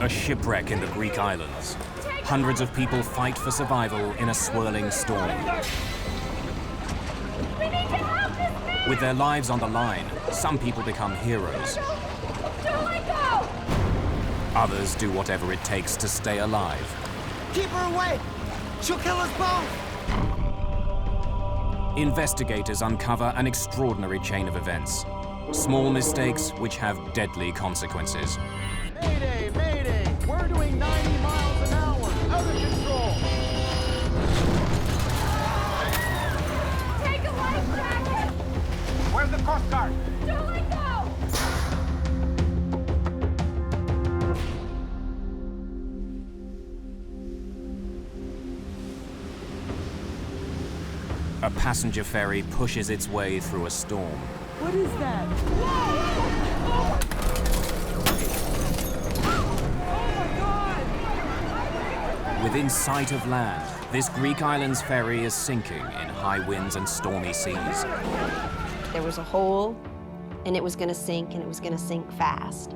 A shipwreck in the Greek islands. Hundreds of people fight for survival in a swirling storm. We need to help this man! With their lives on the line, some people become heroes. Don't let go! Others do whatever it takes to stay alive. Keep her away! She'll kill us both! Investigators uncover an extraordinary chain of events. Small mistakes which have deadly consequences. Mayday! Mayday! We're doing 90 miles an hour! Out of control! Take a life jacket! Where's the Coast Guard? Don't let go! A passenger ferry pushes its way through a storm. What is that? Within sight of land, this Greek island's ferry is sinking in high winds and stormy seas. There was a hole, and it was going to sink, and it was going to sink fast.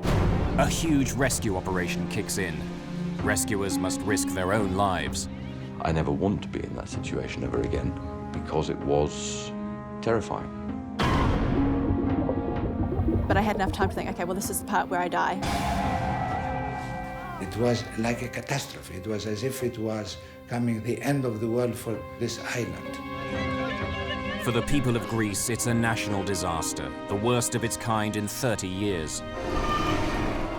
A huge rescue operation kicks in. Rescuers must risk their own lives. I never want to be in that situation ever again, because it was terrifying. But I had enough time to think, okay, well, this is the part where I die. It was like a catastrophe. It was as if it was coming the end of the world for this island. For the people of Greece, it's a national disaster, the worst of its kind in 30 years.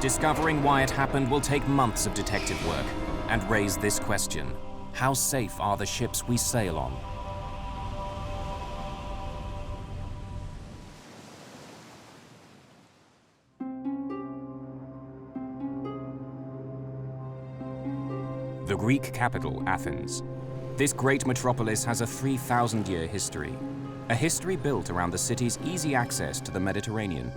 Discovering why it happened will take months of detective work and raise this question: how safe are the ships we sail on? The Greek capital, Athens. This great metropolis has a 3,000-year history. A history built around the city's easy access to the Mediterranean.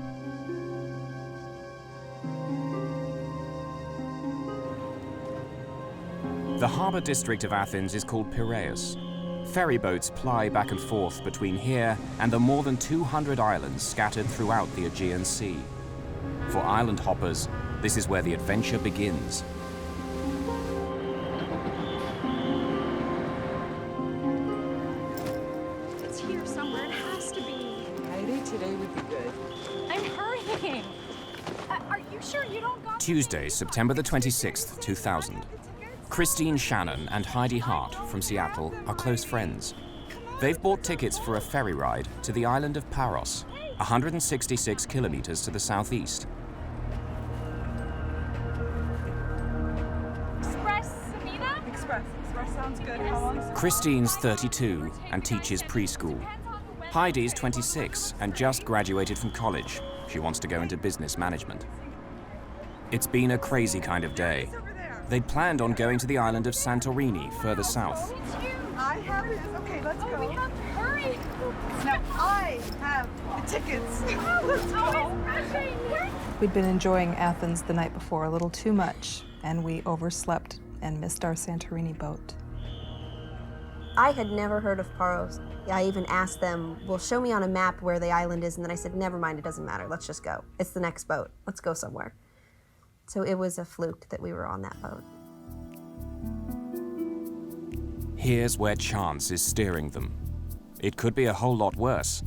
The harbour district of Athens is called Piraeus. Ferry boats ply back and forth between here and the more than 200 islands scattered throughout the Aegean Sea. For island hoppers, this is where the adventure begins. It's here somewhere. It has to be. Mayday today would be good. I'm hurrying. Are you sure you don't got Tuesday, September the 26th, 2000. Christine Shannon and Heidi Hart from Seattle are close friends. They've bought tickets for a ferry ride to the island of Paros, 166 kilometers to the southeast. Express, Samina? Express sounds good. How long is it? Christine's 32 and teaches preschool. Heidi's 26 and just graduated from college. She wants to go into business management. It's been a crazy kind of day. They'd planned on going to the island of Santorini, further south. I have it. Okay, let's Oh, go. we have to hurry. Now I have the tickets. Let's go. Rushing. We'd been enjoying Athens the night before a little too much, and we overslept and missed our Santorini boat. I had never heard of Paros. I even asked them, well, show me on a map where the island is, and then I said, never mind, it doesn't matter, let's just go. It's the next boat, let's go somewhere. So it was a fluke that we were on that boat. Here's where chance is steering them. It could be a whole lot worse.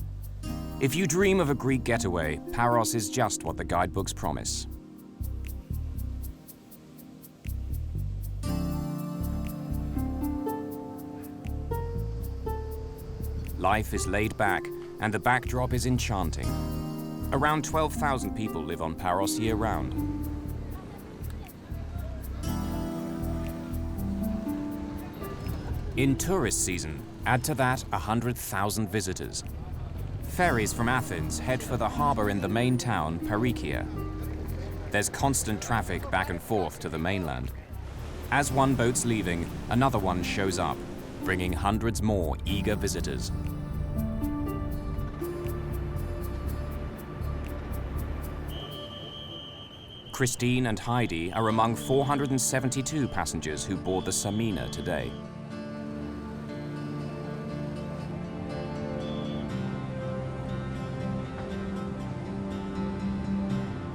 If you dream of a Greek getaway, Paros is just what the guidebooks promise. Life is laid back, and the backdrop is enchanting. Around 12,000 people live on Paros year-round. In tourist season, add to that 100,000 visitors. Ferries from Athens head for the harbour in the main town, Paros. There's constant traffic back and forth to the mainland. As one boat's leaving, another one shows up, bringing hundreds more eager visitors. Christine and Heidi are among 472 passengers who board the Samina today.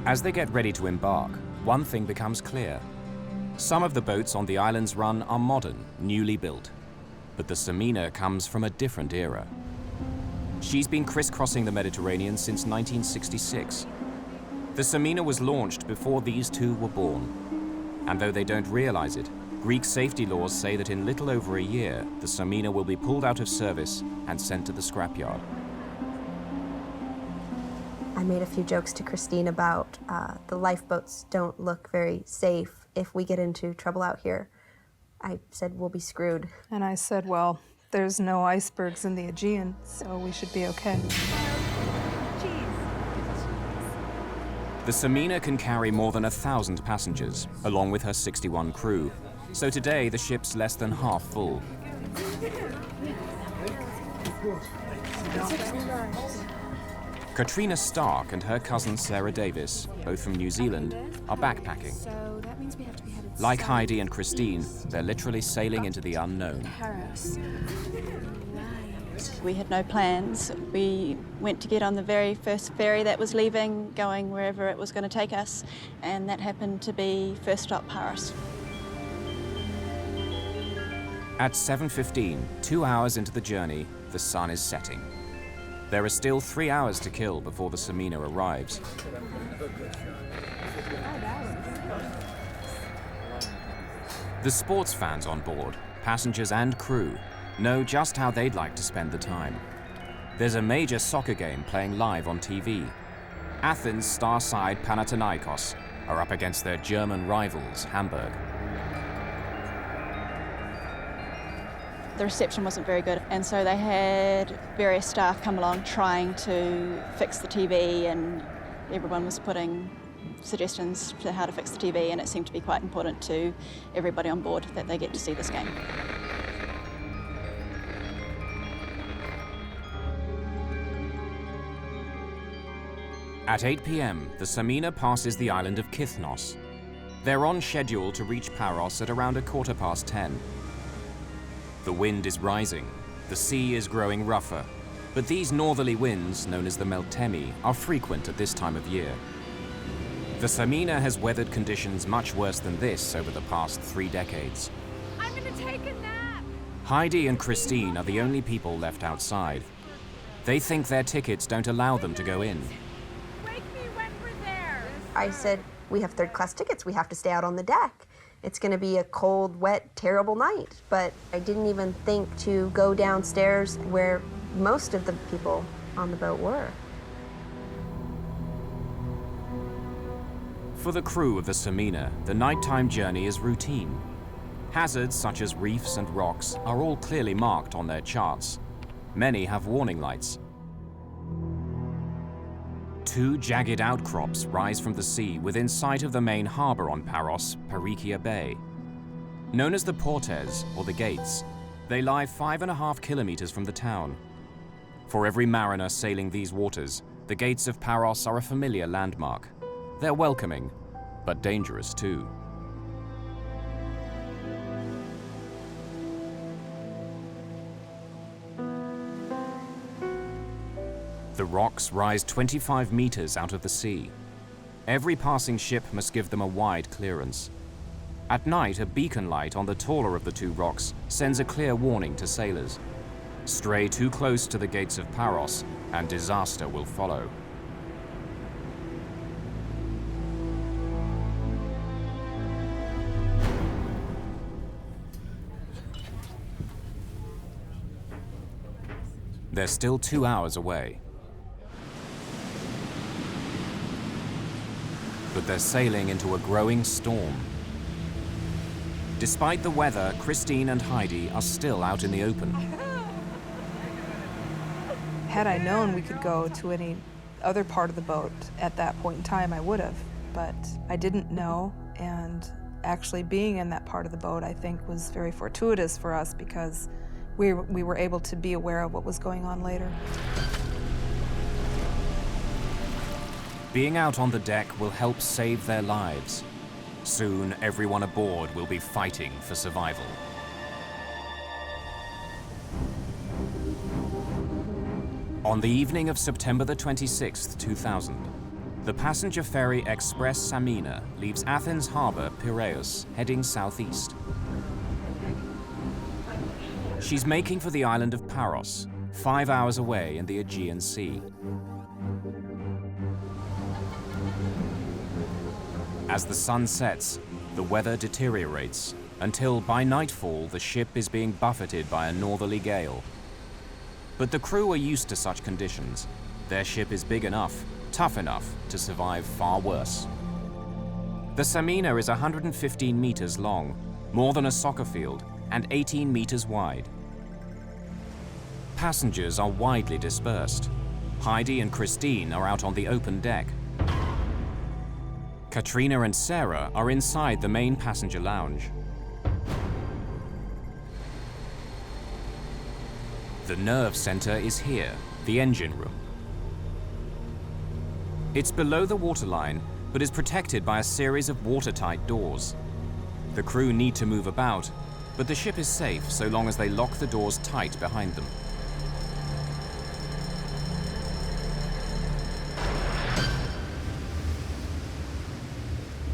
As they get ready to embark, one thing becomes clear. Some of the boats on the island's run are modern, newly built. But the Samina comes from a different era. She's been crisscrossing the Mediterranean since 1966. The Samina was launched before these two were born. And though they don't realize it, Greek safety laws say that in little over a year, the Samina will be pulled out of service and sent to the scrapyard. I made a few jokes to Christine about the lifeboats don't look very safe if we get into trouble out here. I said, we'll be screwed. And I said, well, there's no icebergs in the Aegean, so we should be okay. The Samina can carry more than 1,000 passengers, along with her 61 crew. So today, the ship's less than half full. Katrina Stark and her cousin Sarah Davis, both from New Zealand, are backpacking. Like Heidi and Christine, they're literally sailing into the unknown. Paros. We had no plans. We went to get on the very first ferry that was leaving, going wherever it was going to take us, and that happened to be first stop Paros. At 7:15, 2 hours into the journey, the sun is setting. There are still 3 hours to kill before the Samina arrives. The sports fans on board, passengers and crew, know just how they'd like to spend the time. There's a major soccer game playing live on TV. Athens star side Panathinaikos are up against their German rivals, Hamburg. The reception wasn't very good, and so they had various staff come along trying to fix the TV, and everyone was putting suggestions to how to fix the TV, and it seemed to be quite important to everybody on board that they get to see this game. At 8 p.m., the Samina passes the island of Kithnos. They're on schedule to reach Paros at around 10:15. The wind is rising, the sea is growing rougher, but these northerly winds, known as the Meltemi, are frequent at this time of year. The Samina has weathered conditions much worse than this over the past 3 decades. I'm gonna take a nap. Heidi and Christine are the only people left outside. They think their tickets don't allow them to go in. Wake me when we're there. I said, we have third-class tickets. We have to stay out on the deck. It's going to be a cold, wet, terrible night. But I didn't even think to go downstairs where most of the people on the boat were. For the crew of the Samina, the nighttime journey is routine. Hazards such as reefs and rocks are all clearly marked on their charts. Many have warning lights. 2 jagged outcrops rise from the sea within sight of the main harbour on Paros, Perikia Bay. Known as the Portes, or the Gates, they lie 5.5 kilometers from the town. For every mariner sailing these waters, the Gates of Paros are a familiar landmark. They're welcoming, but dangerous too. The rocks rise 25 meters out of the sea. Every passing ship must give them a wide clearance. At night, a beacon light on the taller of the 2 rocks sends a clear warning to sailors. Stray too close to the Gates of Paros, and disaster will follow. They're still 2 hours away. But they're sailing into a growing storm. Despite the weather, Christine and Heidi are still out in the open. Had I known we could go to any other part of the boat at that point in time, I would have. But I didn't know, and actually being in that part of the boat, I think, was very fortuitous for us because we were able to be aware of what was going on later. Being out on the deck will help save their lives. Soon, everyone aboard will be fighting for survival. On the evening of September the 26th, 2000, The passenger ferry Express Samina leaves Athens harbour, Piraeus, heading southeast. She's making for the island of Paros, 5 hours away in the Aegean Sea. As the sun sets, the weather deteriorates until by nightfall the ship is being buffeted by a northerly gale. But the crew are used to such conditions. Their ship is big enough, tough enough to survive far worse. The Samina is 115 meters long, more than a soccer field, and 18 meters wide. Passengers are widely dispersed. Heidi and Christine are out on the open deck. Katrina and Sarah are inside the main passenger lounge. The nerve center is here, the engine room. It's below the waterline, but is protected by a series of watertight doors. The crew need to move about, but the ship is safe so long as they lock the doors tight behind them.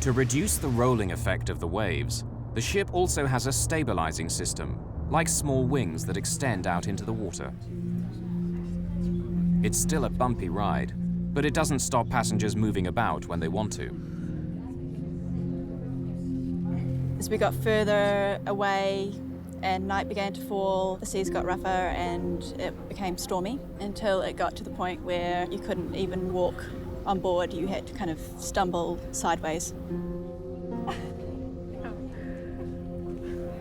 To reduce the rolling effect of the waves, the ship also has a stabilizing system, like small wings that extend out into the water. It's still a bumpy ride, but it doesn't stop passengers moving about when they want to. As we got further away and night began to fall, the seas got rougher and it became stormy until it got to the point where you couldn't even walk on board. You had to kind of stumble sideways.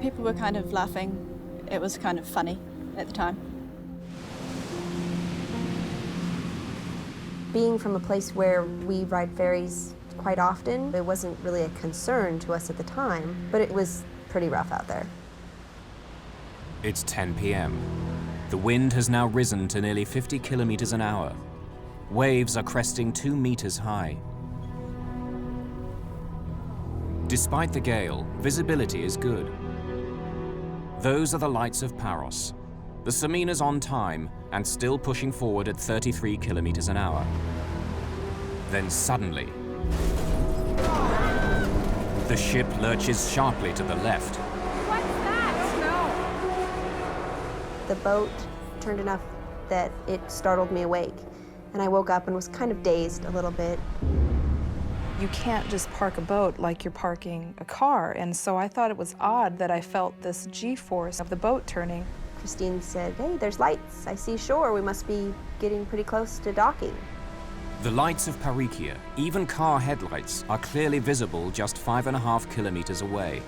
People were kind of laughing. It was kind of funny at the time. Being from a place where we ride ferries quite often, it wasn't really a concern to us at the time, but it was pretty rough out there. It's 10 p.m. The wind has now risen to nearly 50 kilometers an hour. Waves are cresting 2 meters high. Despite the gale, visibility is good. Those are the lights of Paros. The Samina's on time and still pushing forward at 33 kilometers an hour. Then suddenly, the ship lurches sharply to the left. What's that? No. The boat turned enough that it startled me awake, and I woke up and was kind of dazed a little bit. You can't just park a boat like you're parking a car, and so I thought it was odd that I felt this G-force of the boat turning. Christine said, "Hey, there's lights. I see shore. We must be getting pretty close to docking." The lights of Paros, even car headlights, are clearly visible just 5.5 kilometers away.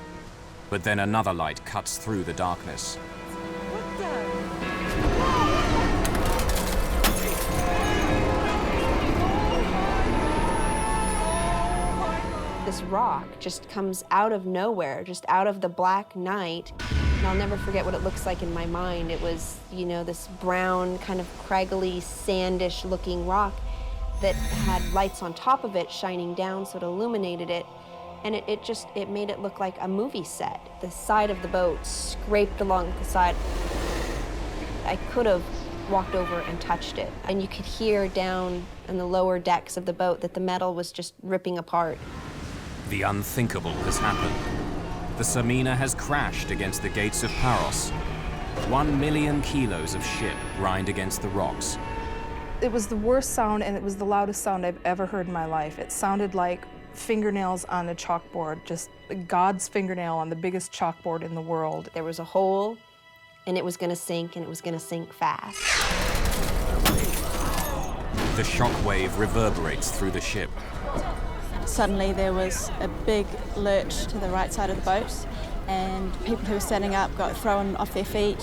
But then another light cuts through the darkness. This rock just comes out of nowhere, just out of the black night. And I'll never forget what it looks like in my mind. It was, you know, this brown, kind of craggly, sandish looking rock that had lights on top of it shining down so it illuminated it. And it made it look like a movie set. The side of the boat scraped along the side. I could have walked over and touched it. And you could hear down in the lower decks of the boat that the metal was just ripping apart. The unthinkable has happened. The Samina has crashed against the gates of Paros. 1 million kilos of ship grind against the rocks. It was the worst sound, and it was the loudest sound I've ever heard in my life. It sounded like fingernails on a chalkboard, just God's fingernail on the biggest chalkboard in the world. There was a hole, and it was gonna sink, and it was gonna sink fast. The shockwave reverberates through the ship. Suddenly there was a big lurch to the right side of the boat, and people who were standing up got thrown off their feet.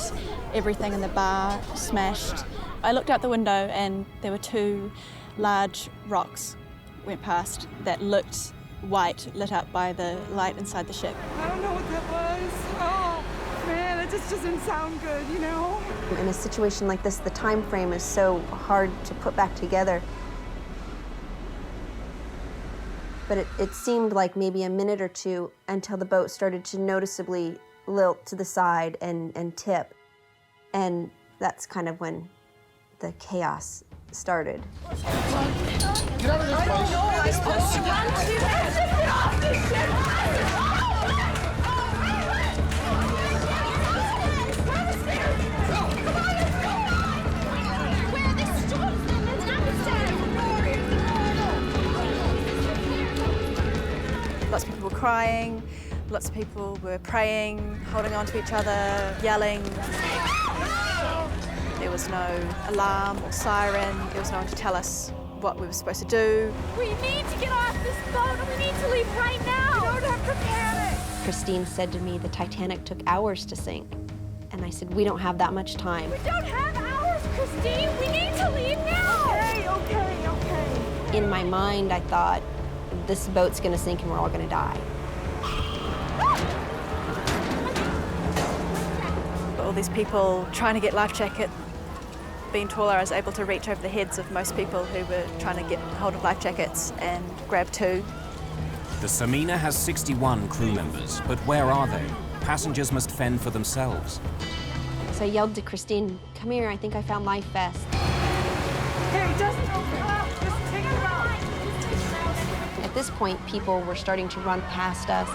Everything in the bar smashed. I looked out the window and there were 2 large rocks went past that looked white, lit up by the light inside the ship. I don't know what that was. Oh, man, it just doesn't sound good, you know? In a situation like this, the time frame is so hard to put back together. But it seemed like maybe a minute or two until the boat started to noticeably lilt to the side and tip. And that's kind of when the chaos started. get out of this place. I don't know. I'm supposed to run to you. Get off this ship! Lots of people were crying, lots of people were praying, holding on to each other, yelling. There was no alarm or siren, there was no one to tell us what we were supposed to do. We need to get off this boat and we need to leave right now. We don't have to panic. Christine said to me the Titanic took hours to sink. And I said, we don't have that much time. We don't have hours, Christine. We need to leave now. Okay. In my mind, I thought, this boat's gonna sink and we're all gonna die. All these people trying to get life jackets. Being taller, I was able to reach over the heads of most people who were trying to get hold of life jackets and grab two. The Samina has 61 crew members, but where are they? Passengers must fend for themselves. So I yelled to Christine, come here, I think I found life vest. Hey, just open up. Just take it out. At this point, people were starting to run past us.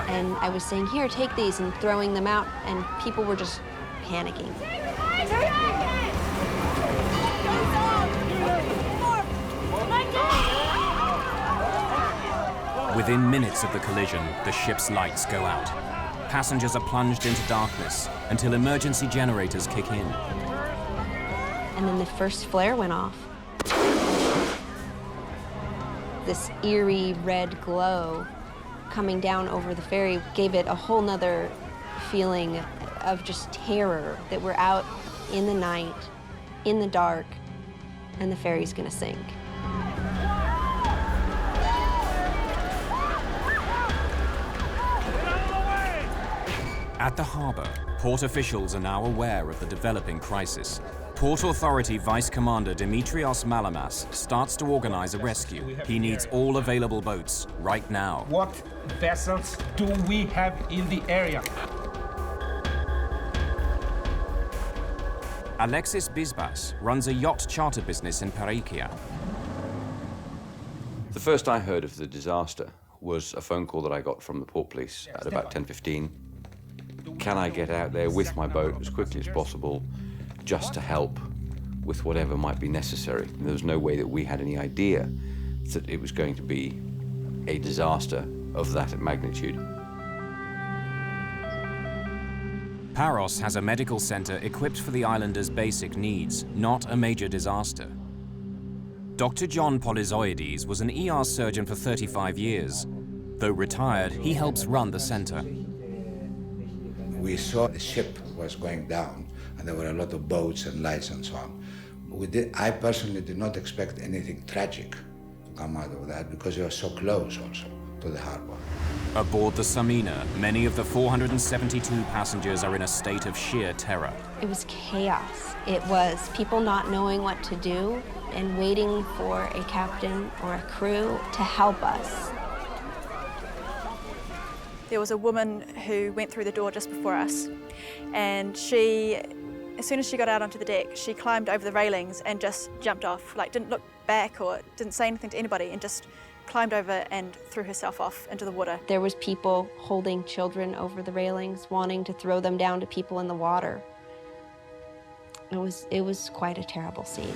And I was saying, here, take these, and throwing them out, and people were just panicking. Within minutes of the collision, the ship's lights go out. Passengers are plunged into darkness until emergency generators kick in. And then the first flare went off. This eerie red glow coming down over the ferry gave it a whole nother feeling of just terror that we're out in the night, in the dark, and the ferry's gonna sink. At the harbour, port officials are now aware of the developing crisis. Port Authority Vice Commander Dimitrios Malamas starts to organize a rescue. He needs all available boats right now. What vessels do we have in the area? Alexis Bisbas runs a yacht charter business in Parykia. The first I heard of the disaster was a phone call that I got from the port police at about 10:15. Can I get out there with my boat as quickly as possible just to help with whatever might be necessary? And there was no way that we had any idea that it was going to be a disaster of that magnitude. Paros has a medical center equipped for the islanders' basic needs, not a major disaster. Dr. John Polyzoides was an ER surgeon for 35 years. Though retired, he helps run the center. We saw the ship was going down, and there were a lot of boats and lights and so on. I personally did not expect anything tragic to come out of that because it was so close also to the harbor. Aboard the Samina, many of the 472 passengers are in a state of sheer terror. It was chaos. It was people not knowing what to do and waiting for a captain or a crew to help us. There was a woman who went through the door just before us, and she, as soon as she got out onto the deck, she climbed over the railings and just jumped off, like didn't look back or didn't say anything to anybody, and just climbed over and threw herself off into the water. There was people holding children over the railings, wanting to throw them down to people in the water. It was quite a terrible scene.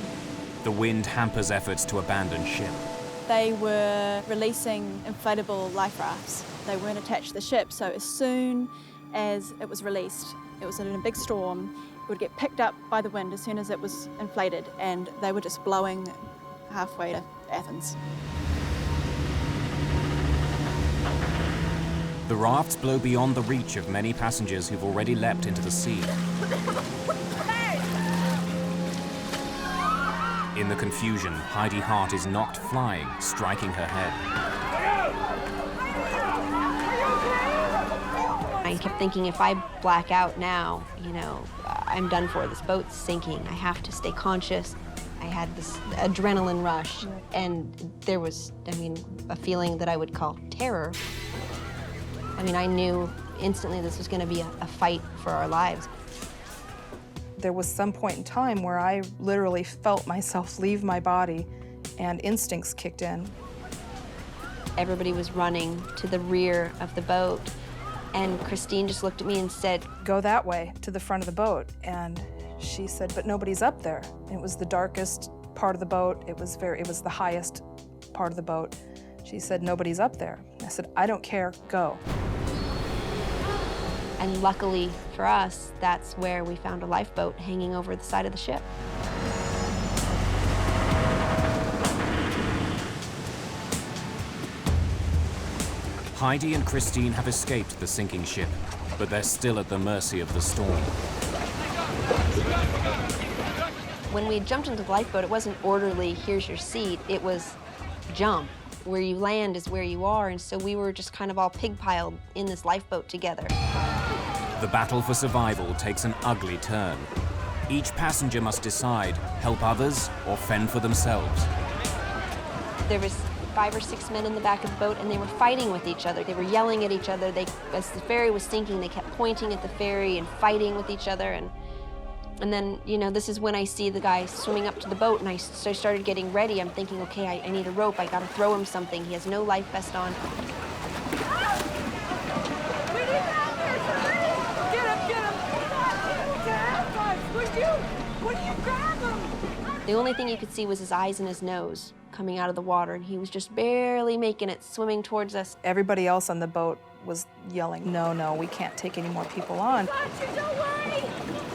The wind hampers efforts to abandon ship. They were releasing inflatable life rafts. They weren't attached to the ship, so as soon as it was released, it was in a big storm, it would get picked up by the wind as soon as it was inflated, and they were just blowing halfway to Athens. The rafts blow beyond the reach of many passengers who've already leapt into the sea. In the confusion, Heidi Hart is knocked flying, striking her head. I kept thinking, if I black out now, I'm done for. This boat's sinking. I have to stay conscious. I had this adrenaline rush, and there was, a feeling that I would call terror. I knew instantly this was going to be a fight for our lives. There was some point in time where I literally felt myself leave my body and instincts kicked in. Everybody was running to the rear of the boat, and Christine just looked at me and said, "Go that way, to the front of the boat." And she said, "But nobody's up there." It was the darkest part of the boat. It was the highest part of the boat. She said, "Nobody's up there." I said, "I don't care, go." And luckily for us, that's where we found a lifeboat hanging over the side of the ship. Heidi and Christine have escaped the sinking ship, but they're still at the mercy of the storm. When we jumped into the lifeboat, it wasn't orderly, here's your seat. It was jump. Where you land is where you are, and so we were just kind of all pig-piled in this lifeboat together. The battle for survival takes an ugly turn. Each passenger must decide, help others or fend for themselves. There was 5 or 6 men in the back of the boat, and they were fighting with each other. They were yelling at each other. As the ferry was sinking, they kept pointing at the ferry and fighting with each other. And then, you know, this is when I see the guy swimming up to the boat, and so I started getting ready. I'm thinking, okay, I need a rope. I gotta throw him something. He has no life vest on. The only thing you could see was his eyes and his nose coming out of the water, and he was just barely making it, swimming towards us. Everybody else on the boat was yelling, "No, no, we can't take any more people on." I've got you, don't worry!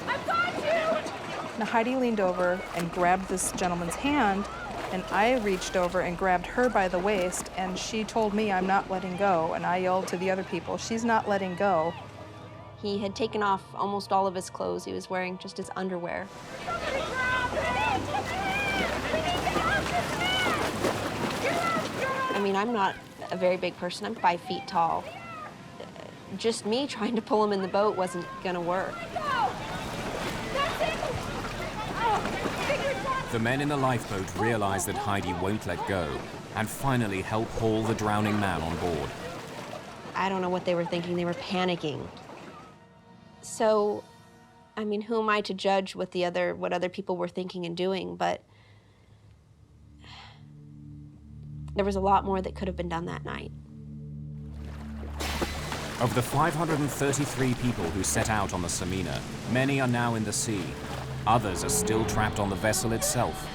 I've got you! Now Heidi leaned over and grabbed this gentleman's hand, and I reached over and grabbed her by the waist, and she told me, "I'm not letting go," and I yelled to the other people, "She's not letting go." He had taken off almost all of his clothes. He was wearing just his underwear. I mean, I'm not a very big person. I'm 5 feet tall. Just me trying to pull him in the boat wasn't gonna work. The men in the lifeboat realize that Heidi won't let go and finally help haul the drowning man on board. I don't know what they were thinking. They were panicking. So, I mean, who am I to judge what other people were thinking and doing? But there was a lot more that could have been done that night. Of the 533 people who set out on the Samina, many are now in the sea. Others are still trapped on the vessel itself.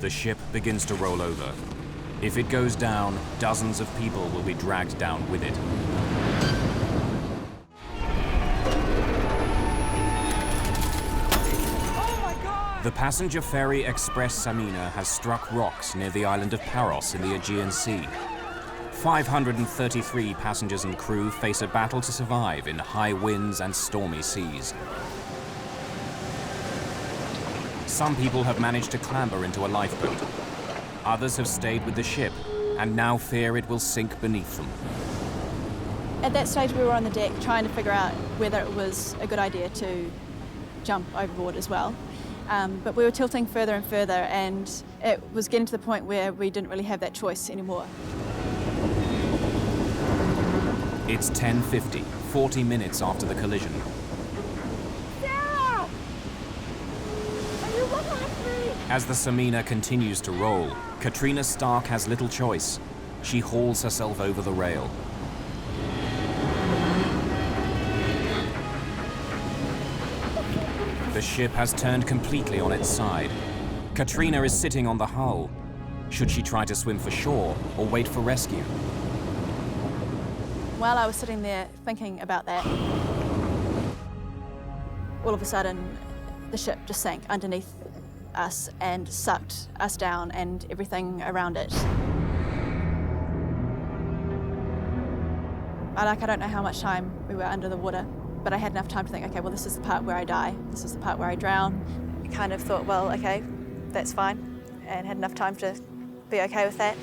The ship begins to roll over. If it goes down, dozens of people will be dragged down with it. The passenger ferry Express Samina has struck rocks near the island of Paros in the Aegean Sea. 533 passengers and crew face a battle to survive in high winds and stormy seas. Some people have managed to clamber into a lifeboat. Others have stayed with the ship and now fear it will sink beneath them. At that stage, we were on the deck trying to figure out whether it was a good idea to jump overboard as well. But we were tilting further and further, and it was getting to the point where we didn't really have that choice anymore. It's 10:50, 40 minutes after the collision. Sarah! Are you looking at me? As the Samina continues to roll, Katrina Stark has little choice. She hauls herself over the rail. The ship has turned completely on its side. Katrina is sitting on the hull. Should she try to swim for shore or wait for rescue? While I was sitting there thinking about that, all of a sudden the ship just sank underneath us and sucked us down and everything around it. I don't know how much time we were under the water, but I had enough time to think, okay, well, this is the part where I die. This is the part where I drown. I kind of thought, well, okay, that's fine, and had enough time to be okay with that.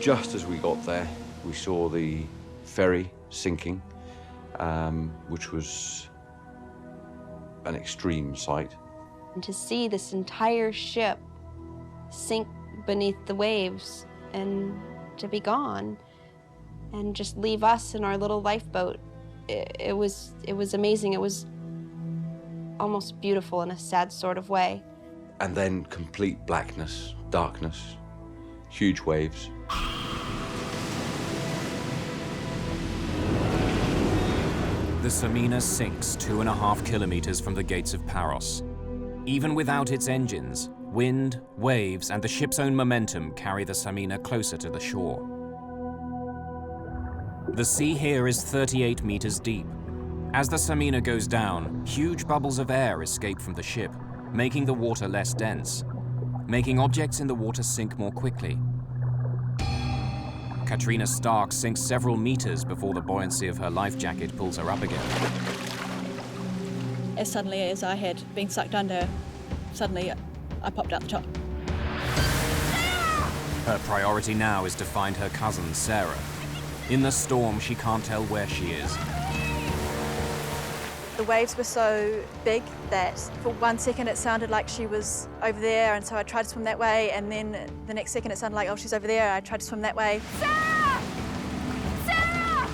Just as we got there, we saw the ferry sinking, which was an extreme sight. And to see this entire ship sink beneath the waves and to be gone and just leave us in our little lifeboat it was amazing. It was almost beautiful in a sad sort of way. And then complete blackness, darkness, huge waves. The Samina sinks 2.5 kilometers from the gates of Paros. Even without its engines, wind, waves, and the ship's own momentum carry the Samina closer to the shore. The sea here is 38 meters deep. As the Samina goes down, huge bubbles of air escape from the ship, making the water less dense, making objects in the water sink more quickly. Katrina Stark sinks several meters before the buoyancy of her life jacket pulls her up again. As suddenly as I had been sucked under, suddenly I popped out the top. Her priority now is to find her cousin, Sarah. In the storm, she can't tell where she is. The waves were so big that for 1 second it sounded like she was over there, and so I tried to swim that way, and then the next second it sounded like, oh, she's over there. I tried to swim that way. Sarah! Sarah!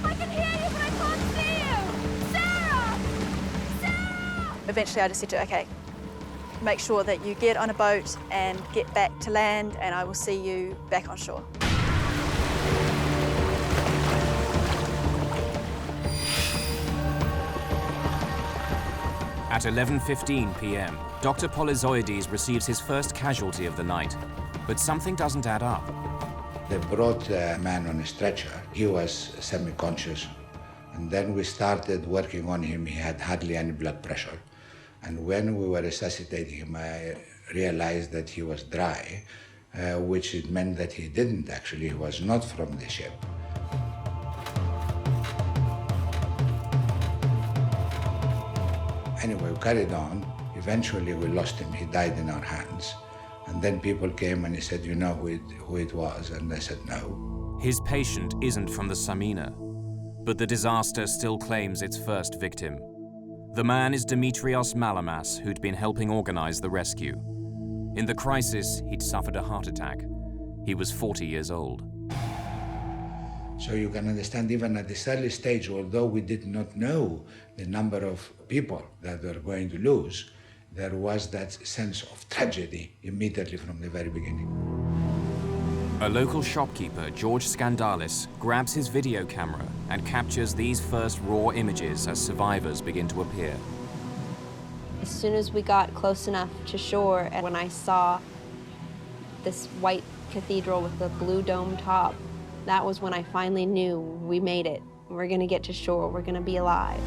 I can hear you, but I can't see you! Sarah! Sarah! Eventually I just said to her, okay, make sure that you get on a boat and get back to land, and I will see you back on shore. At 11:15 p.m., Dr. Polyzoides receives his first casualty of the night, but something doesn't add up. They brought a man on a stretcher. He was semi-conscious. And then we started working on him. He had hardly any blood pressure. And when we were resuscitating him, I realized that he was dry, which it meant that he didn't actually, he was not from the ship. Anyway, we carried on. Eventually we lost him. He died in our hands. And then people came and he said, you know who it was? And I said, no. His patient isn't from the Samina, but the disaster still claims its first victim. The man is Dimitrios Malamas, who'd been helping organize the rescue. In the crisis, he'd suffered a heart attack. He was 40 years old. So you can understand, even at this early stage, although we did not know the number of people that were going to lose, there was that sense of tragedy immediately from the very beginning. A local shopkeeper, George Skandalis, grabs his video camera and captures these first raw images as survivors begin to appear. As soon as we got close enough to shore, and when I saw this white cathedral with the blue dome top, that was when I finally knew we made it. We're gonna get to shore, we're gonna be alive.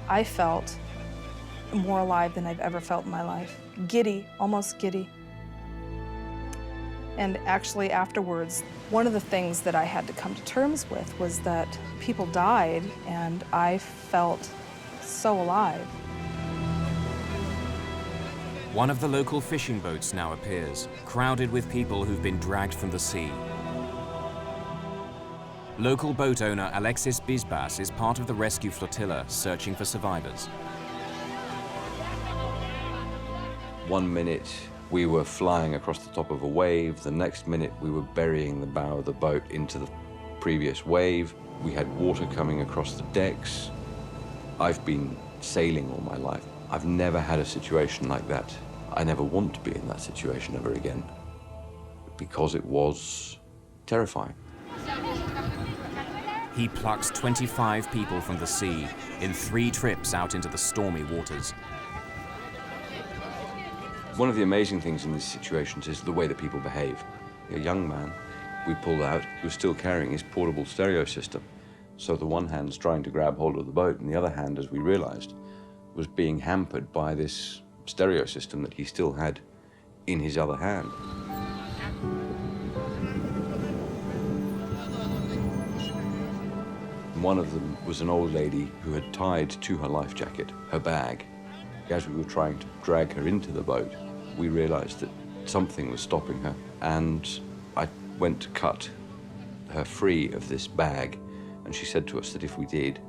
I felt more alive than I've ever felt in my life. Giddy, almost giddy. And actually afterwards, one of the things that I had to come to terms with was that people died and I felt so alive. One of the local fishing boats now appears, crowded with people who've been dragged from the sea. Local boat owner Alexis Bisbas is part of the rescue flotilla searching for survivors. 1 minute we were flying across the top of a wave, the next minute we were burying the bow of the boat into the previous wave. We had water coming across the decks. I've been sailing all my life. I've never had a situation like that. I never want to be in that situation ever again, because it was terrifying. He plucks 25 people from the sea in 3 trips out into the stormy waters. One of the amazing things in these situations is the way that people behave. A young man, we pulled out, he was still carrying his portable stereo system. So the one hand's trying to grab hold of the boat, and the other hand, as we realized, was being hampered by this stereo system that he still had in his other hand. One of them was an old lady who had tied to her life jacket her bag. As we were trying to drag her into the boat, we realized that something was stopping her, and I went to cut her free of this bag, and she said to us that if we did,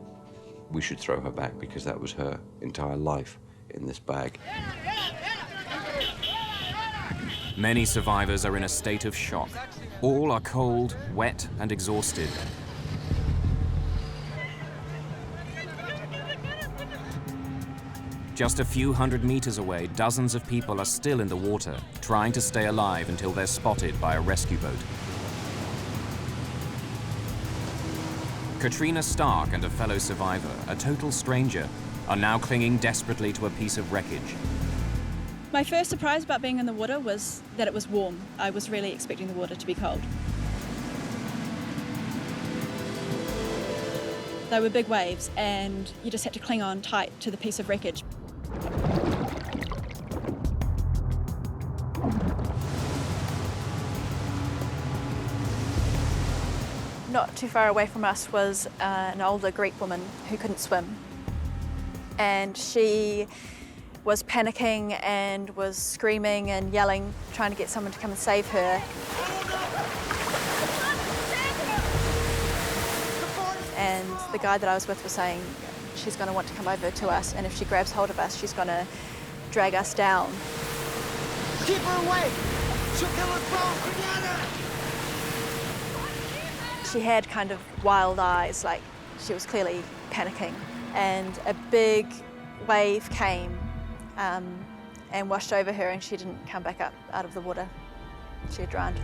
we should throw her back because that was her entire life in this bag. Many survivors are in a state of shock. All are cold, wet, and exhausted. Just a few hundred meters away, dozens of people are still in the water, trying to stay alive until they're spotted by a rescue boat. Katrina Stark and a fellow survivor, a total stranger, are now clinging desperately to a piece of wreckage. My first surprise about being in the water was that it was warm. I was really expecting the water to be cold. They were big waves, and you just had to cling on tight to the piece of wreckage. Not too far away from us was an older Greek woman who couldn't swim. And she was panicking and was screaming and yelling, trying to get someone to come and save her. And the guy that I was with was saying she's going to want to come over to us, and if she grabs hold of us, she's going to drag us down. Keep her away! She'll kill us both together! She had kind of wild eyes, like she was clearly panicking. And a big wave came and washed over her, and she didn't come back up out of the water. She had drowned.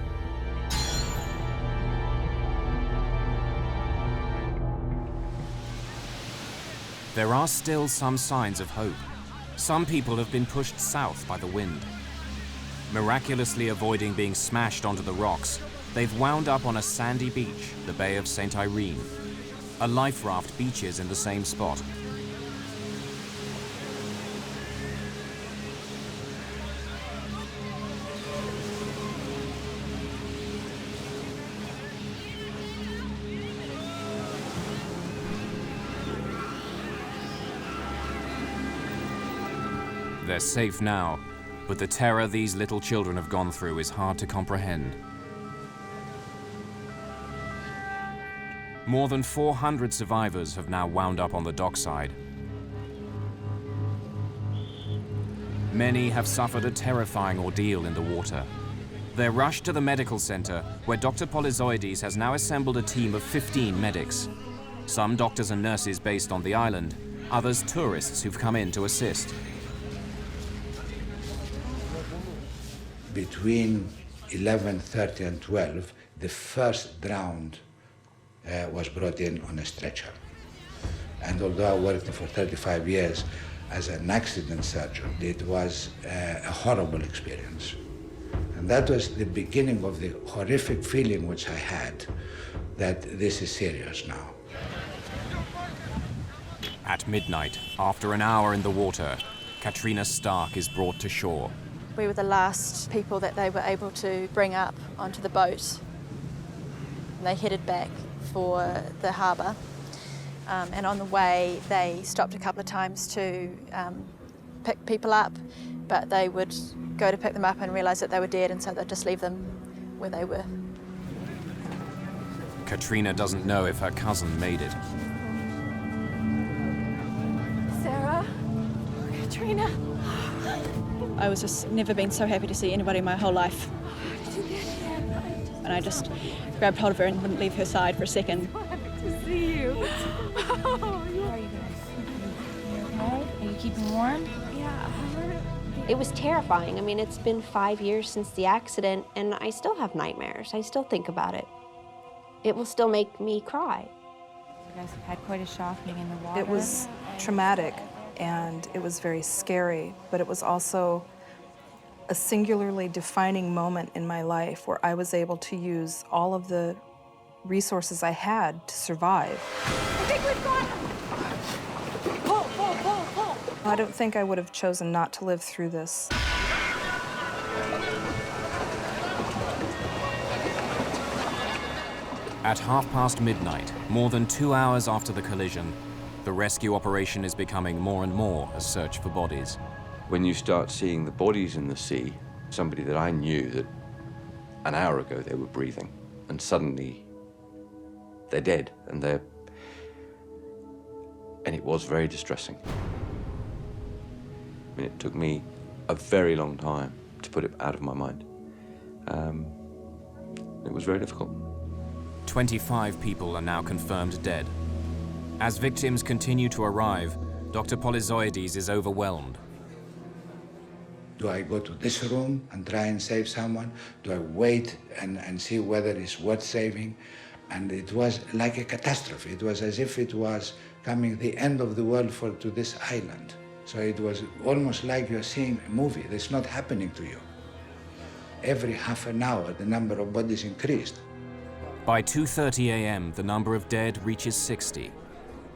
There are still some signs of hope. Some people have been pushed south by the wind. Miraculously avoiding being smashed onto the rocks, they've wound up on a sandy beach, the Bay of St. Irene. A life raft beaches in the same spot. They're safe now, but the terror these little children have gone through is hard to comprehend. More than 400 survivors have now wound up on the dockside. Many have suffered a terrifying ordeal in the water. They're rushed to the medical center, where Dr. Polyzoides has now assembled a team of 15 medics. Some doctors and nurses based on the island, others tourists who've come in to assist. Between 11:30 and 12, the first drowned was brought in on a stretcher. And although I worked for 35 years as an accident surgeon, it was a horrible experience. And that was the beginning of the horrific feeling which I had that this is serious now. At midnight, after an hour in the water, Katrina Stark is brought to shore. We were the last people that they were able to bring up onto the boat. And they headed back for the harbour, and on the way they stopped a couple of times to pick people up, but they would go to pick them up and realise that they were dead, and so they'd just leave them where they were. Katrina doesn't know if her cousin made it. Sarah? Katrina? I was just never been so happy to see anybody in my whole life. How did you get here? And I just grabbed hold of her and wouldn't leave her side for a second. Glad to see you. How are you guys? You okay? Are you keeping warm? Yeah. It was terrifying. I mean, it's been 5 years since the accident, and I still have nightmares. I still think about it. It will still make me cry. You guys have had quite a shock being in the water. It was traumatic, and it was very scary, but it was also a singularly defining moment in my life where I was able to use all of the resources I had to survive. I think we've got him. Pull. I don't think I would have chosen not to live through this. At midnight, more than 2 hours after the collision, the rescue operation is becoming more and more a search for bodies. When you start seeing the bodies in the sea, somebody that I knew that an hour ago they were breathing, and suddenly they're dead, and it was very distressing. I mean, it took me a very long time to put it out of my mind. It was very difficult. 25 people are now confirmed dead. As victims continue to arrive, Dr. Polyzoides is overwhelmed. Do I go to this room and try and save someone? Do I wait and see whether it's worth saving? And it was like a catastrophe. It was as if it was coming the end of the world to this island. So it was almost like you're seeing a movie that's not happening to you. Every half an hour, the number of bodies increased. By 2:30 a.m., the number of dead reaches 60.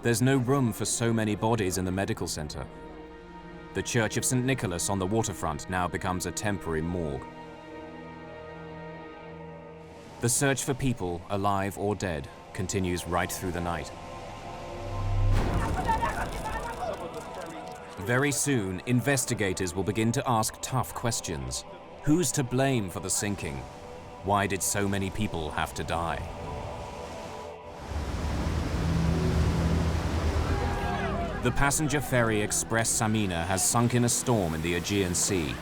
There's no room for so many bodies in the medical center. The Church of St. Nicholas on the waterfront now becomes a temporary morgue. The search for people, alive or dead, continues right through the night. Very soon, investigators will begin to ask tough questions. Who's to blame for the sinking? Why did so many people have to die? The passenger ferry express Samina has sunk in a storm in the Aegean Sea.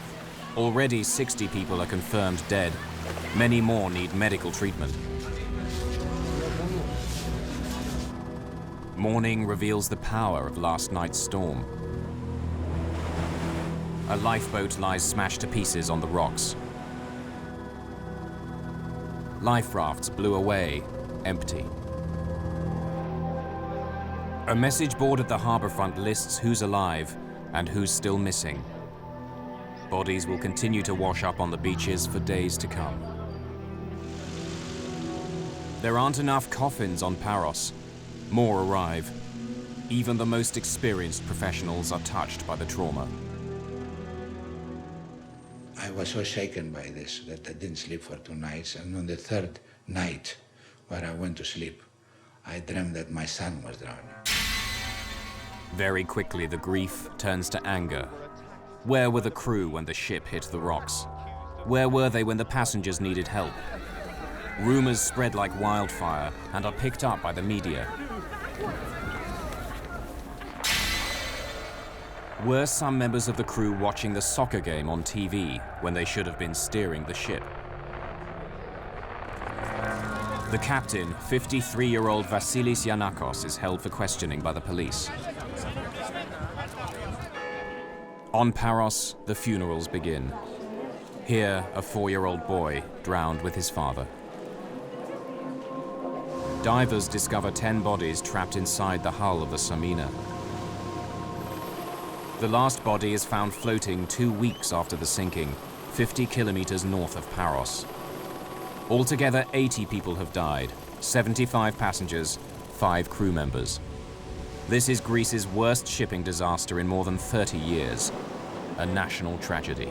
Already 60 people are confirmed dead. Many more need medical treatment. Morning reveals the power of last night's storm. A lifeboat lies smashed to pieces on the rocks. Life rafts blew away, empty. A message board at the harbourfront lists who's alive and who's still missing. Bodies will continue to wash up on the beaches for days to come. There aren't enough coffins on Paros. More arrive. Even the most experienced professionals are touched by the trauma. I was so shaken by this that I didn't sleep for 2 nights, and on the 3rd night, where I went to sleep, I dreamt that my son was drowning. Very quickly, the grief turns to anger. Where were the crew when the ship hit the rocks? Where were they when the passengers needed help? Rumors spread like wildfire and are picked up by the media. Were some members of the crew watching the soccer game on TV when they should have been steering the ship? The captain, 53-year-old Vasilis Yanakos, is held for questioning by the police. On Paros, the funerals begin. Here, a 4-year-old boy drowned with his father. Divers discover 10 bodies trapped inside the hull of the Samina. The last body is found floating 2 weeks after the sinking, 50 kilometers north of Paros. Altogether, 80 people have died, 75 passengers, 5 crew members. This is Greece's worst shipping disaster in more than 30 years, a national tragedy.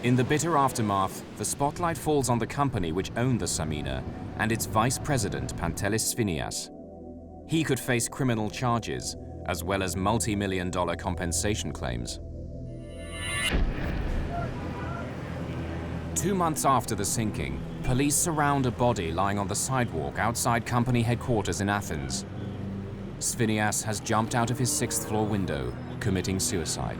In the bitter aftermath, the spotlight falls on the company which owned the Samina and its vice president, Pantelis Sphinias. He could face criminal charges, as well as multi-million-dollar compensation claims. 2 months after the sinking, police surround a body lying on the sidewalk outside company headquarters in Athens. Sphinias has jumped out of his 6th-floor window, committing suicide.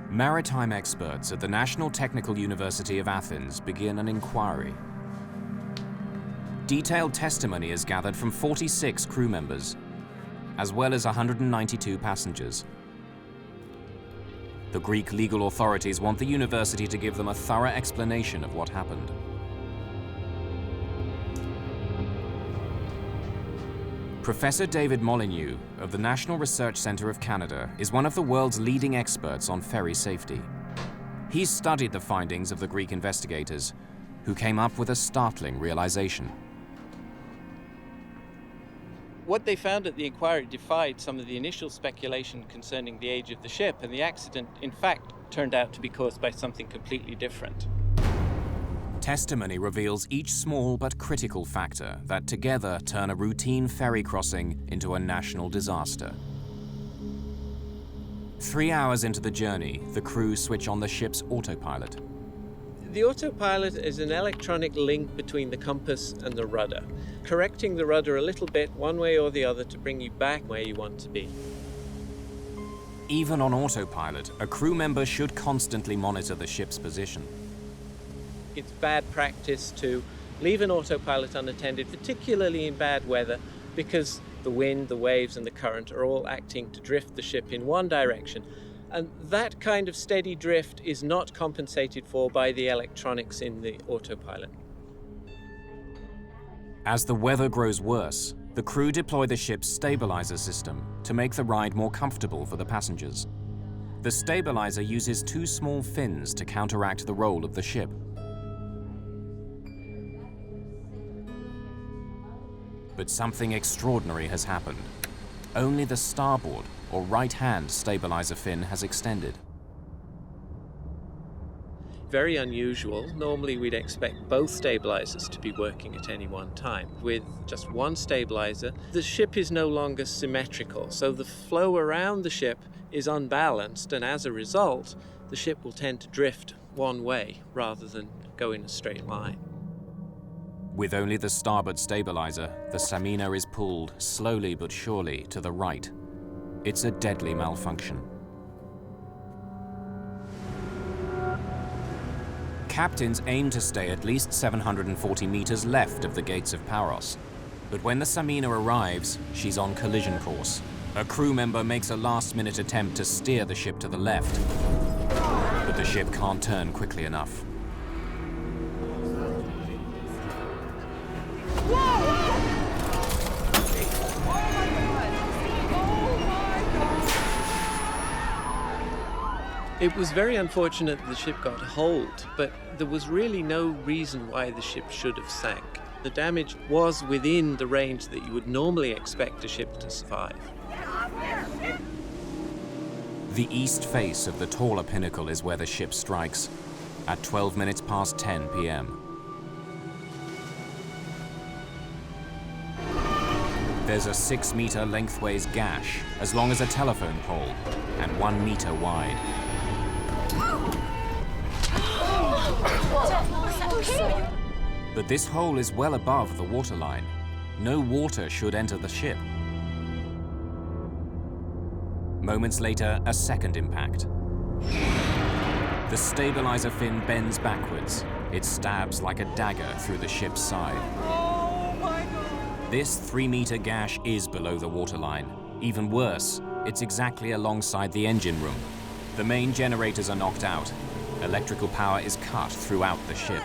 Maritime experts at the National Technical University of Athens begin an inquiry. Detailed testimony is gathered from 46 crew members, as well as 192 passengers. The Greek legal authorities want the university to give them a thorough explanation of what happened. Professor David Molyneux of the National Research Centre of Canada is one of the world's leading experts on ferry safety. He's studied the findings of the Greek investigators, who came up with a startling realization. What they found at the inquiry defied some of the initial speculation concerning the age of the ship, and the accident, in fact, turned out to be caused by something completely different. Testimony reveals each small but critical factor that together turn a routine ferry crossing into a national disaster. 3 hours into the journey, the crew switch on the ship's autopilot. The autopilot is an electronic link between the compass and the rudder, correcting the rudder a little bit one way or the other to bring you back where you want to be. Even on autopilot, a crew member should constantly monitor the ship's position. It's bad practice to leave an autopilot unattended, particularly in bad weather, because the wind, the waves, and the current are all acting to drift the ship in one direction. And that kind of steady drift is not compensated for by the electronics in the autopilot. As the weather grows worse, the crew deploy the ship's stabilizer system to make the ride more comfortable for the passengers. The stabilizer uses two small fins to counteract the roll of the ship. But something extraordinary has happened. Only the starboard or right-hand stabilizer fin has extended. Very unusual. Normally we'd expect both stabilizers to be working at any one time. With just one stabilizer, the ship is no longer symmetrical, so the flow around the ship is unbalanced, and as a result, the ship will tend to drift one way rather than go in a straight line. With only the starboard stabilizer, the Samina is pulled slowly but surely to the right. It's a deadly malfunction. Captains aim to stay at least 740 meters left of the gates of Paros. But when the Samina arrives, she's on collision course. A crew member makes a last-minute attempt to steer the ship to the left, but the ship can't turn quickly enough. It was very unfortunate that the ship got hold, but there was really no reason why the ship should have sank. The damage was within the range that you would normally expect a ship to survive. The east face of the taller pinnacle is where the ship strikes, at 12 minutes past 10 p.m. There's a 6-meter lengthways gash, as long as a telephone pole, and 1 meter wide. But this hole is well above the waterline. No water should enter the ship. Moments later, a second impact. The stabilizer fin bends backwards. It stabs like a dagger through the ship's side. Oh my God! This 3-meter gash is below the waterline. Even worse, it's exactly alongside the engine room. The main generators are knocked out. Electrical power is cut throughout the ship.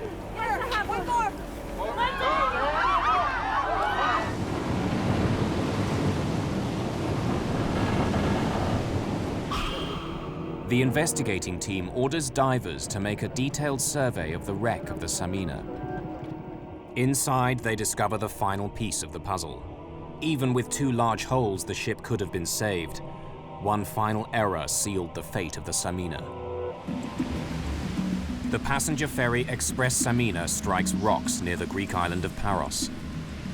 The investigating team orders divers to make a detailed survey of the wreck of the Samina. Inside, they discover the final piece of the puzzle. Even with 2 large holes, the ship could have been saved. One final error sealed the fate of the Samina. The passenger ferry Express Samina strikes rocks near the Greek island of Paros.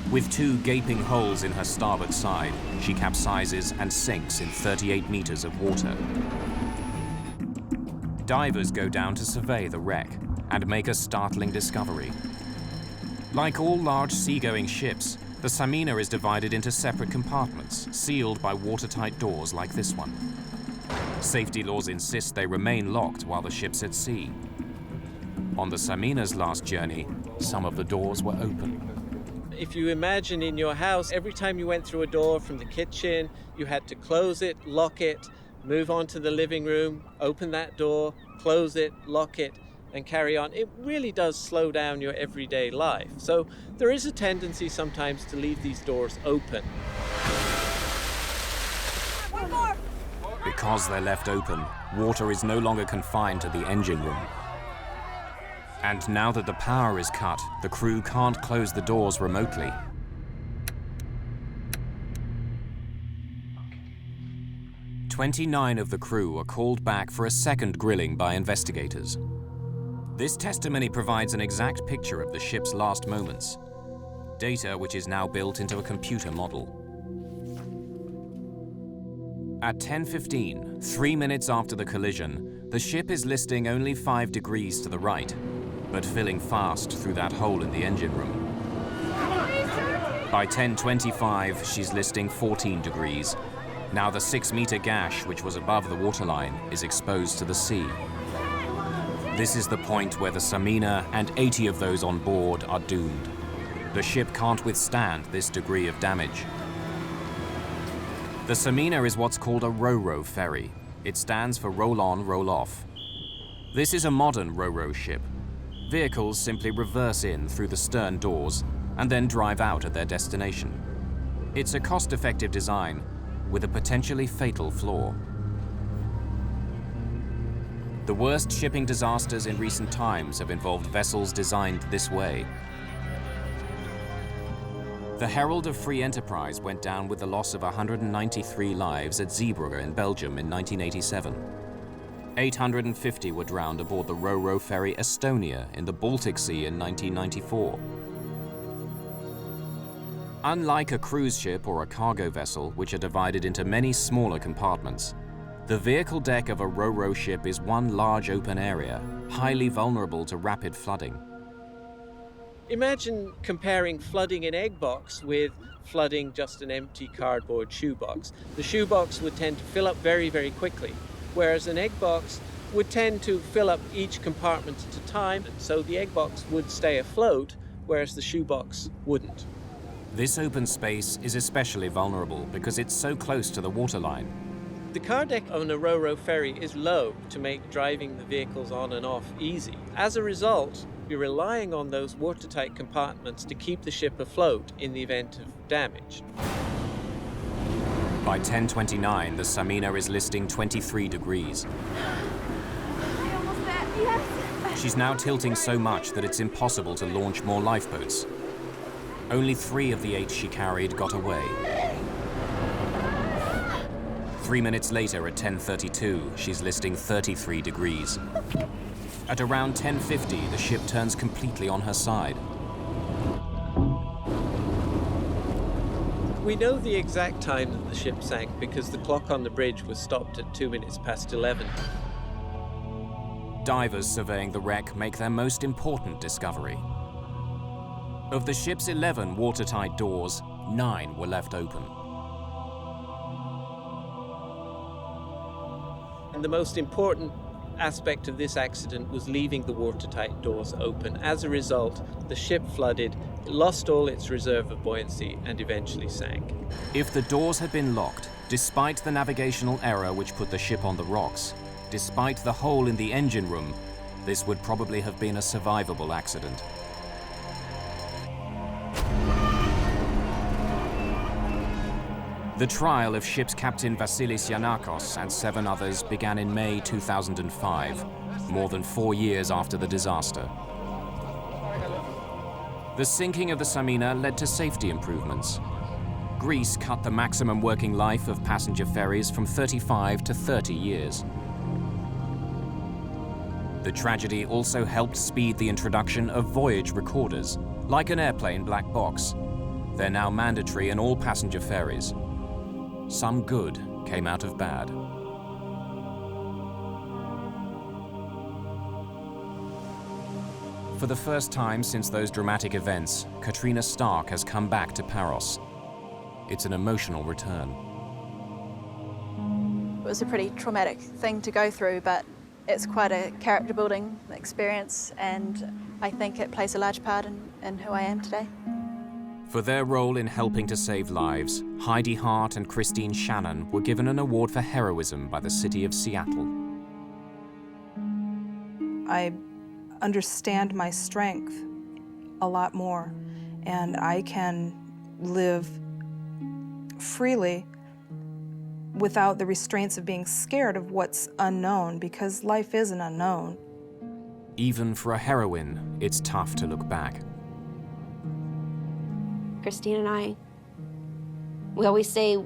With 2 gaping holes in her starboard side, she capsizes and sinks in 38 meters of water. Divers go down to survey the wreck and make a startling discovery. Like all large seagoing ships, the Samina is divided into separate compartments, sealed by watertight doors like this one. Safety laws insist they remain locked while the ship's at sea. On the Samina's last journey, some of the doors were open. If you imagine in your house, every time you went through a door from the kitchen, you had to close it, lock it, move on to the living room, open that door, close it, lock it, and carry on. It really does slow down your everyday life. So there is a tendency sometimes to leave these doors open. Because they're left open, water is no longer confined to the engine room. And now that the power is cut, the crew can't close the doors remotely. "29 of the crew are called back for a second grilling by investigators. This testimony provides an exact picture of the ship's last moments, data which is now built into a computer model. At 10:15, 3 minutes after the collision, the ship is listing only 5 degrees to the right, but filling fast through that hole in the engine room. By 10:25, she's listing 14 degrees. Now the 6-meter gash, which was above the waterline, is exposed to the sea. This is the point where the Samina and 80 of those on board are doomed. The ship can't withstand this degree of damage. The Samina is what's called a ro-ro ferry. It stands for roll on, roll off. This is a modern ro-ro ship. Vehicles simply reverse in through the stern doors and then drive out at their destination. It's a cost-effective design with a potentially fatal flaw. The worst shipping disasters in recent times have involved vessels designed this way. The Herald of Free Enterprise went down with the loss of 193 lives at Zeebrugge in Belgium in 1987. 850 were drowned aboard the ro-ro ferry Estonia in the Baltic Sea in 1994. Unlike a cruise ship or a cargo vessel, which are divided into many smaller compartments, the vehicle deck of a ro-ro ship is one large open area, highly vulnerable to rapid flooding. Imagine comparing flooding an egg box with flooding just an empty cardboard shoebox. The shoebox would tend to fill up very, very quickly, whereas an egg box would tend to fill up each compartment at a time, so the egg box would stay afloat, whereas the shoebox wouldn't. This open space is especially vulnerable because it's so close to the waterline. The car deck on a ro-ro ferry is low to make driving the vehicles on and off easy. As a result, you're relying on those watertight compartments to keep the ship afloat in the event of damage. By 10:29, the Samina is listing 23 degrees. Almost there. Yes. She's now tilting so much that it's impossible to launch more lifeboats. Only 3 of the 8 she carried got away. 3 minutes later, at 10:32, she's listing 33 degrees. At around 10:50, the ship turns completely on her side. We know the exact time that the ship sank because the clock on the bridge was stopped at 2 minutes past 11. Divers surveying the wreck make their most important discovery. Of the ship's 11 watertight doors, 9 were left open. And the most important aspect of this accident was leaving the watertight doors open. As a result, the ship flooded, lost all its reserve of buoyancy, and eventually sank. If the doors had been locked, despite the navigational error which put the ship on the rocks, despite the hole in the engine room, this would probably have been a survivable accident. The trial of ship's captain Vasilis Giannakos and 7 others began in May 2005, more than 4 years after the disaster. The sinking of the Samina led to safety improvements. Greece cut the maximum working life of passenger ferries from 35 to 30 years. The tragedy also helped speed the introduction of voyage recorders, like an airplane black box. They're now mandatory in all passenger ferries. Some good came out of bad. For the first time since those dramatic events, Katrina Stark has come back to Paros. It's an emotional return. It was a pretty traumatic thing to go through, but it's quite a character-building experience, and I think it plays a large part in who I am today. For their role in helping to save lives, Heidi Hart and Christine Shannon were given an award for heroism by the city of Seattle. I understand my strength a lot more, and I can live freely without the restraints of being scared of what's unknown, because life is an unknown. Even for a heroine, it's tough to look back. Christine and I, we always say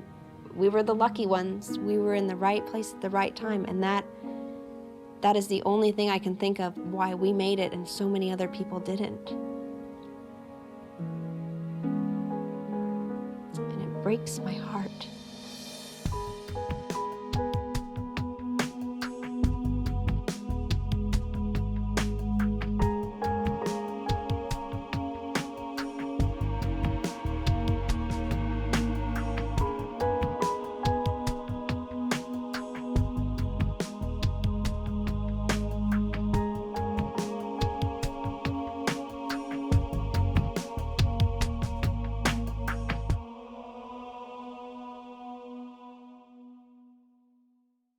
we were the lucky ones. We were in the right place at the right time, and that is the only thing I can think of why we made it and so many other people didn't. And it breaks my heart.